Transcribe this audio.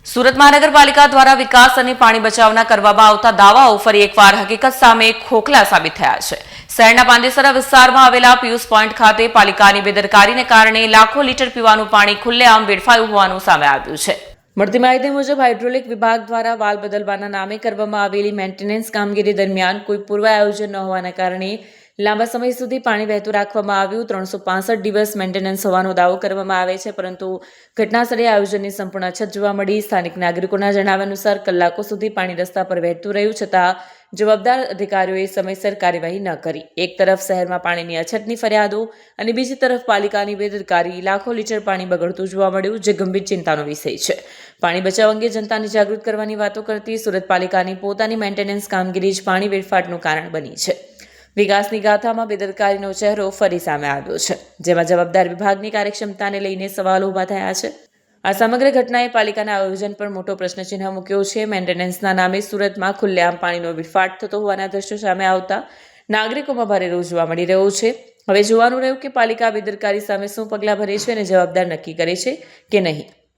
સુરત મહાનગરપાલિકા દ્વારા વિકાસ અને પાણી બચાવના કરવામાં આવતા દાવાઓ ફરી એકવાર હકીકત સામે ખોખલા સાબિત થયા છે। શહેરના પાંદેસરા વિસ્તારમાં આવેલા પિયુષ પોઈન્ટ ખાતે પાલિકાની બેદરકારીને કારણે લાખો લીટર પીવાનું પાણી ખુલ્લેઆમ વેડફાયું હોવાનું સામે આવ્યું છે। મળતી માહિતી મુજબ હાઇડ્રોલિક વિભાગ દ્વારા વાલ બદલવાના નામે કરવામાં આવેલી મેન્ટેનન્સ કામગીરી દરમિયાન કોઈ પૂર્વ આયોજન ન હોવાના કારણે લાંબા સમય સુધી પાણી વહેતું રાખવામાં આવ્યું। 365 દિવસ મેન્ટેનન્સ હોવાનો દાવો કરવામાં આવે છે, પરંતુ ઘટનાસ્થળે આયોજનની સંપૂર્ણ અછત જોવા મળી। સ્થાનિક નાગરિકોના જણાવ્યા અનુસાર કલાકો સુધી પાણી રસ્તા પર વહેતું રહ્યું છતાં જવાબદાર અધિકારીઓએ સમયસર કાર્યવાહી ન કરી। એક તરફ શહેરમાં પાણીની અછતની ફરિયાદો અને બીજી તરફ પાલિકાની બેદરકારી, લાખો લીટર પાણી બગડતું જોવા મળ્યું, જે ગંભીર ચિંતાનો વિષય છે। પાણી બચાવ અંગે જનતાને જાગૃત કરવાની વાતો કરતી સુરત પાલિકાની પોતાની મેન્ટેનન્સ કામગીરી જ પાણી વેડફાટનું કારણ બની છે। વિકાસની ગાથામાં બેદરકારીનો ચહેરો ફરી સામે આવ્યો છે, જેમાં જવાબદાર વિભાગની કાર્યક્ષમતાને લઈને સવાલો ઊભા થયા છે। આ સમગ્ર ઘટનાએ પાલિકાના આયોજન પર મોટો પ્રશ્નચિહ્ન મૂક્યો છે। મેન્ટેનન્સના નામે સુરતમાં ખુલ્લેઆમ પાણીનો વેડફાટ થતો હોવાના દ્રશ્યો સામે આવતા નાગરિકોમાં ભારે રોષ જોવા મળી રહ્યો છે। હવે જોવાનું રહ્યું કે પાલિકા બેદરકારી સામે શું પગલાં ભરે છે અને જવાબદાર નક્કી કરે છે કે નહીં।